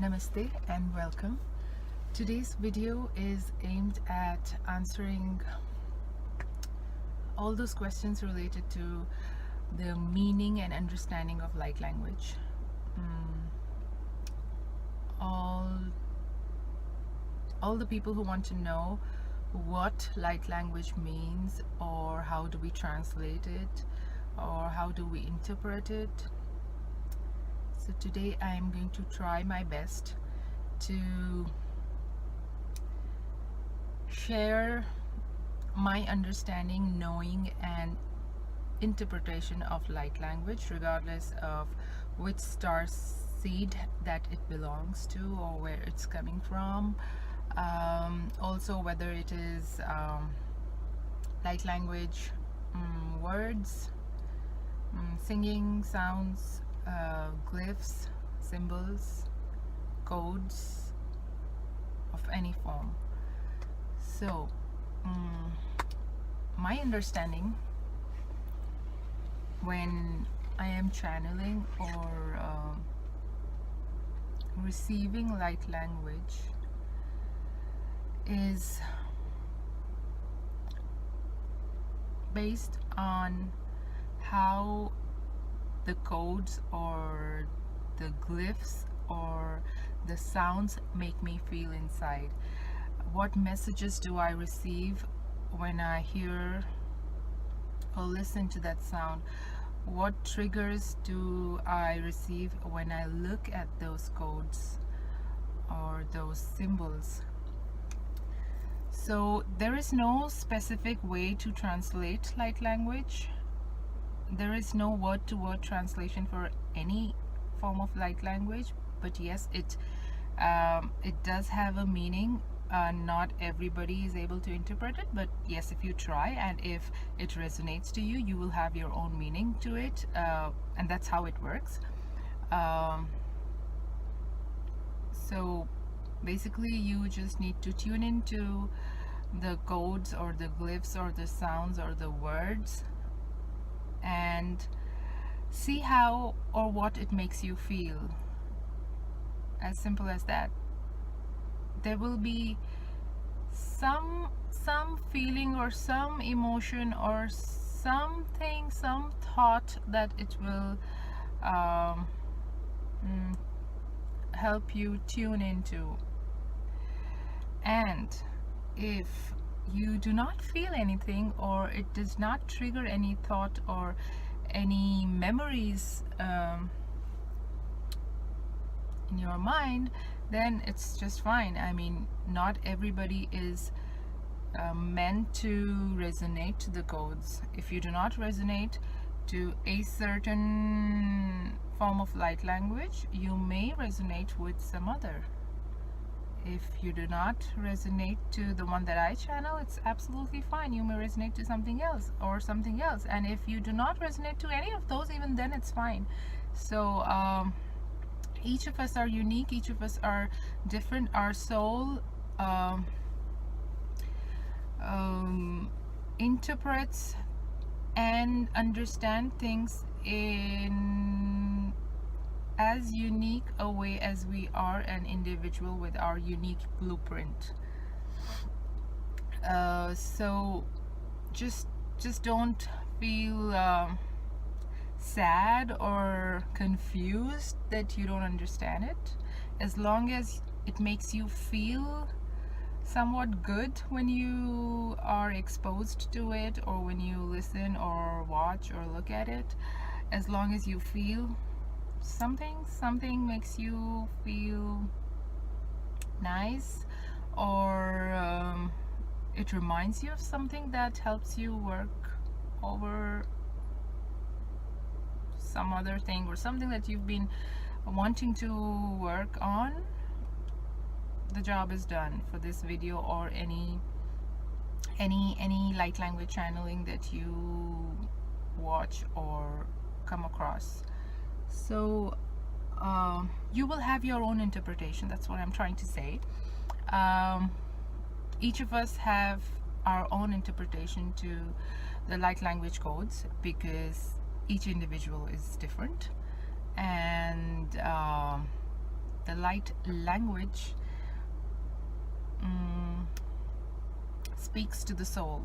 Namaste and welcome. Today's video is aimed at answering all those questions related to the meaning and understanding of light language. All the people who want to know what light language means, or how do we translate it, or how do we interpret it. So today I am going to try my best to share my understanding, knowing, and interpretation of light language, regardless of which star seed that it belongs to or where it's coming from. Also, whether it is light language words, singing, sounds, glyphs, symbols, codes of any form. So my understanding when I am channeling or receiving light language is based on how the codes or the glyphs or the sounds make me feel inside. What messages do I receive when I hear or listen to that sound? What triggers do I receive when I look at those codes or those symbols? So there is no specific way to translate light language. There is no word-to-word translation for any form of light language, but yes, it does have a meaning. Not everybody is able to interpret it, but yes, if you try and if it resonates to you, you will have your own meaning to it, and that's how it works. So basically you just need to tune into the codes or the glyphs or the sounds or the words and see how or what it makes you feel. As simple as that. There will be some feeling or some emotion or something, some thought that it will help you tune into. And if you do not feel anything, or it does not trigger any thought or any memories in your mind, then it's just fine. I mean, not everybody is meant to resonate to the codes. If you do not resonate to a certain form of light language, you may resonate with some other. If you do not resonate to the one that I channel, it's absolutely fine. You may resonate to something else or something else. And if you do not resonate to any of those, even then it's fine. So each of us are unique, each of us are different. Our soul interprets and understand things in as unique a way as we are an individual with our unique blueprint. So just don't feel sad or confused that you don't understand it. As long as it makes you feel somewhat good when you are exposed to it, or when you listen or watch or look at it, as long as you feel something makes you feel nice, or it reminds you of something that helps you work over some other thing, or something that you've been wanting to work on, the job is done for this video or any light language channeling that you watch or come across. So you will have your own interpretation. That's what I'm trying to say. Each of us have our own interpretation to the light language codes, because each individual is different, and the light language speaks to the soul.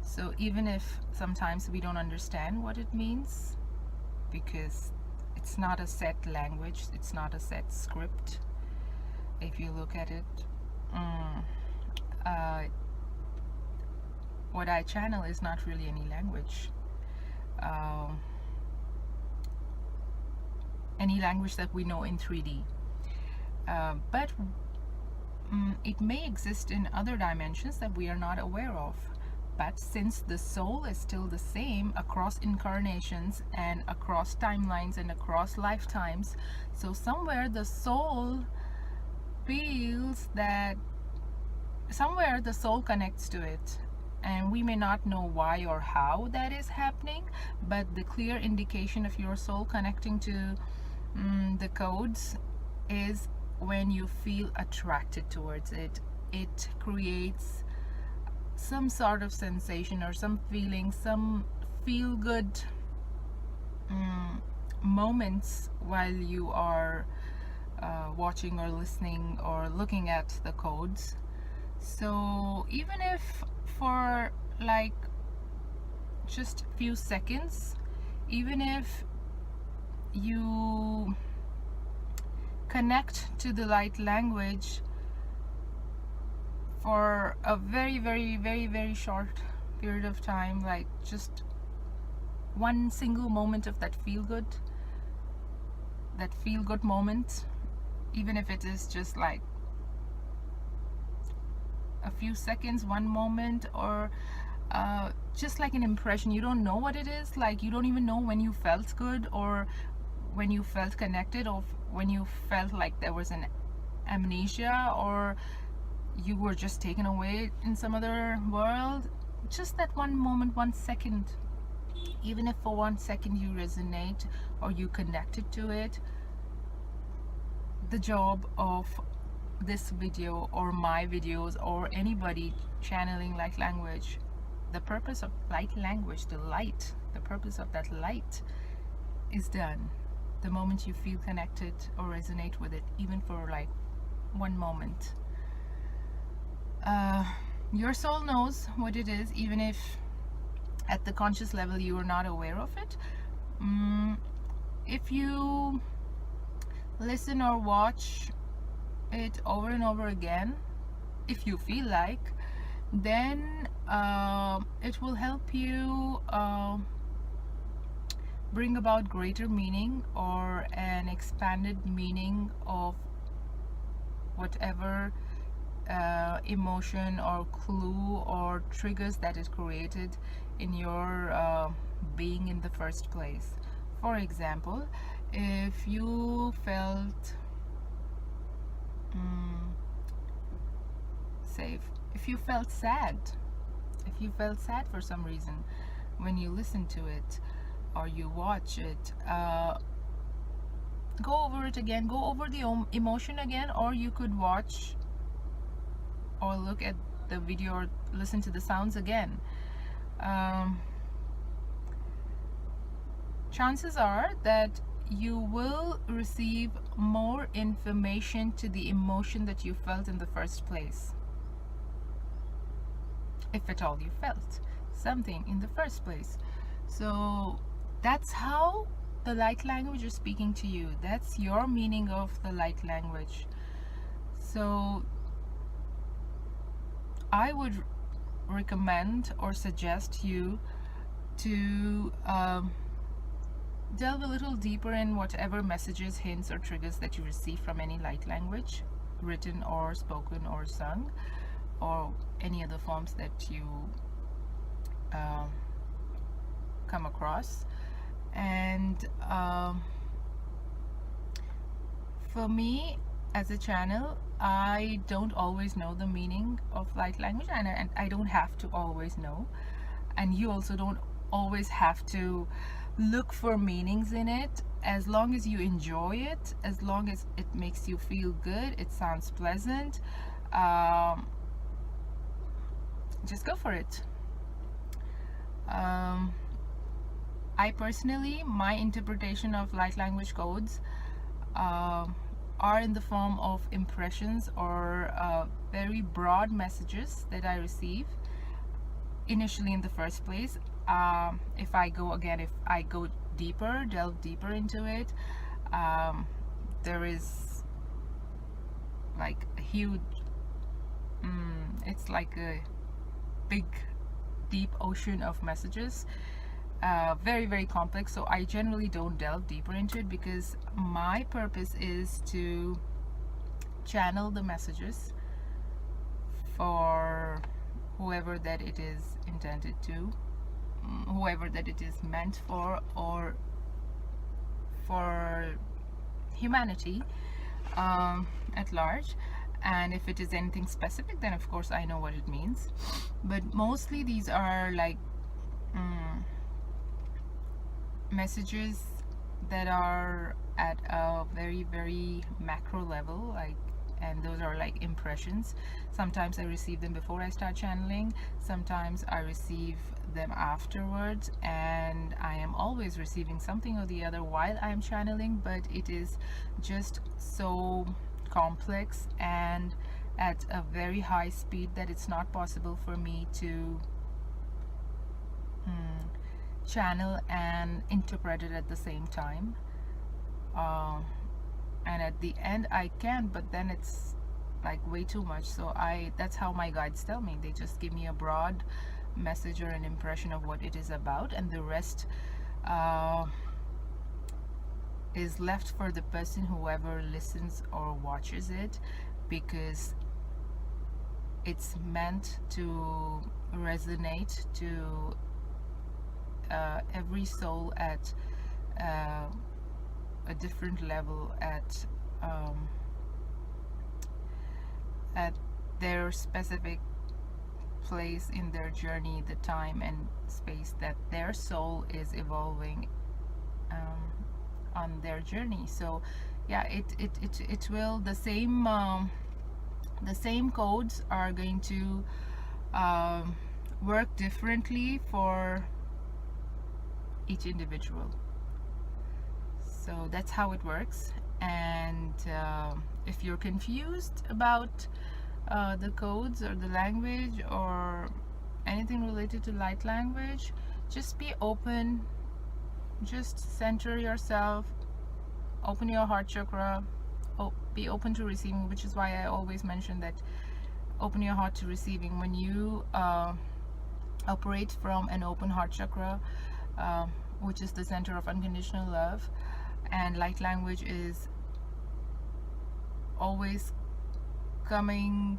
So even if sometimes we don't understand what it means, because it's not a set language, it's not a set script. If you look at it, what I channel is not really any language. Any language that we know in 3D. But it may exist in other dimensions that we are not aware of. But since the soul is still the same across incarnations and across timelines and across lifetimes, so somewhere the soul feels that, somewhere the soul connects to it. And we may not know why or how that is happening, but the clear indication of your soul connecting to the codes is when you feel attracted towards it. It creates some sort of sensation or some feeling, some feel good moments while you are watching or listening or looking at the codes. So even if for like just a few seconds, even if you connect to the light language for a very, very, very, very short period of time, like just one single moment of that feel good moment, even if it is just like a few seconds, one moment, or just like an impression. You don't know what it is, like you don't even know when you felt good or when you felt connected, or when you felt like there was an amnesia, or you were just taken away in some other world. Just that one moment, 1 second, even if for 1 second you resonate or you connected to it. The job of this video or my videos or anybody channeling light language, the purpose of light language, the purpose of that light is done the moment you feel connected or resonate with it, even for like one moment. Your soul knows what it is, even if at the conscious level you are not aware of it. If you listen or watch it over and over again, if you feel like, then it will help you bring about greater meaning or an expanded meaning of whatever emotion or clue or triggers that is created in your being in the first place. For example, if you felt safe, if you felt sad for some reason when you listen to it or you watch it, go over it again, go over the emotion again, or you could watch or look at the video or listen to the sounds again. Chances are that you will receive more information to the emotion that you felt in the first place, if at all you felt something in the first place. So that's how the light language is speaking to you. That's your meaning of the light language. So I would recommend or suggest you to delve a little deeper in whatever messages, hints, or triggers that you receive from any light language, written or spoken or sung, or any other forms that you come across. And for me as a channel, I don't always know the meaning of light language, and I don't have to always know, and you also don't always have to look for meanings in it. As long as you enjoy it, as long as it makes you feel good, it sounds pleasant, just go for it. I personally, my interpretation of light language codes are in the form of impressions or very broad messages that I receive initially in the first place. If I go deeper, delve deeper into it, there is like a huge, it's like a big, deep ocean of messages, very, very complex. So I generally don't delve deeper into it because my purpose is to channel the messages for whoever that it is intended to, whoever that it is meant for, or for humanity at large. And if it is anything specific, then of course I know what it means. But mostly these are like messages that are at a very, very macro level, like, and those are like impressions. Sometimes I receive them before I start channeling, sometimes I receive them afterwards, and I am always receiving something or the other while I'm channeling, but it is just so complex and at a very high speed that it's not possible for me to channel and interpret it at the same time. And at the end I can, but then it's like way too much. So that's how my guides tell me. They just give me a broad message or an impression of what it is about, and the rest is left for the person, whoever listens or watches it, because it's meant to resonate to every soul at a different level, at their specific place in their journey, the time and space that their soul is evolving on their journey. So yeah, it will, the same codes are going to work differently for each individual. So that's how it works. And if you're confused about the codes or the language or anything related to light language, just be open, just center yourself, open your heart chakra, be open to receiving, which is why I always mention that open your heart to receiving. When you operate from an open heart chakra, which is the center of unconditional love, and light language is always coming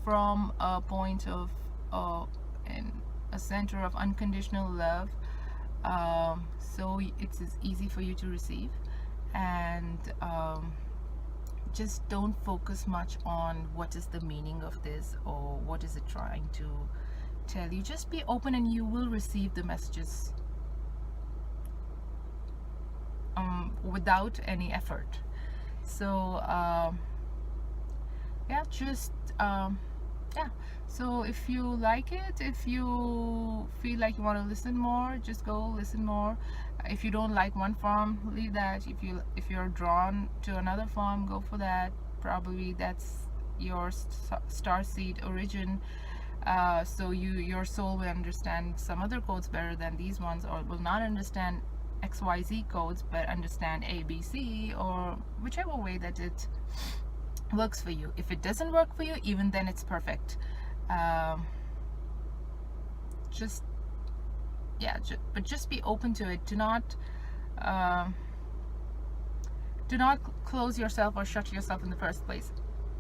from a point of in a center of unconditional love, so it's easy for you to receive. And just don't focus much on what is the meaning of this or what is it trying to tell you. Just be open and you will receive the messages without any effort. So yeah, just yeah, so if you like it, if you feel like you want to listen more, just go listen more. If you don't like one form, leave that. If you're drawn to another form, go for that. Probably that's your star seed origin. So your soul will understand some other codes better than these ones, or will not understand XYZ codes but understand ABC, or whichever way that it works for you. If it doesn't work for you, even then it's perfect. But just be open to it. Do not close yourself or shut yourself in the first place.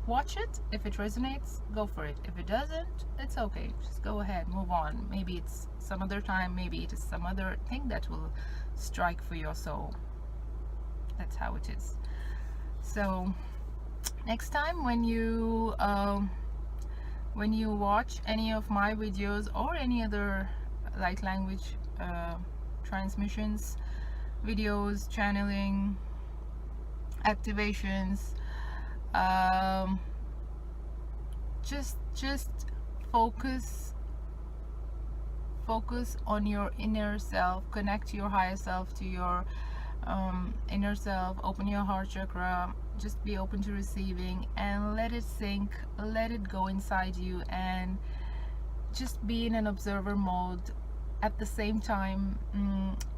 Watch it. If it resonates, go for it. If it doesn't, it's okay. Just go ahead, move on. Maybe it's some other time, maybe it is some other thing that will strike for your soul. That's how it is. So next time when you watch any of my videos or any other light language transmissions, videos, channeling, activations, just focus on your inner self. Connect your higher self to your inner self. Open your heart chakra just be open to receiving and let it sink, let it go inside you, and just be in an observer mode at the same time.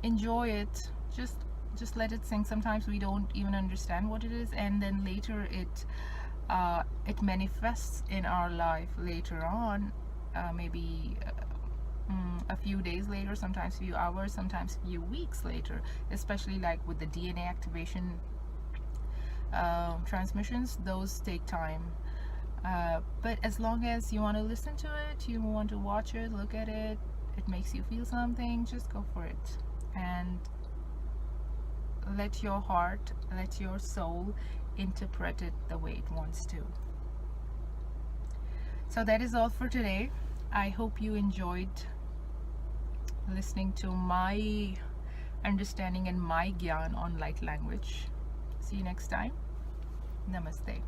Enjoy it. Just let it sink. Sometimes we don't even understand what it is, and then later it manifests in our life later on, maybe a few days later, sometimes few hours, sometimes few weeks later, especially like with the DNA activation transmissions. Those take time, but as long as you want to listen to it, you want to watch it, look at it, it makes you feel something, just go for it, and let your heart, let your soul interpret it the way it wants to. So that is all for today. I hope you enjoyed listening to my understanding and my gyan on light language. See you next time. Namaste.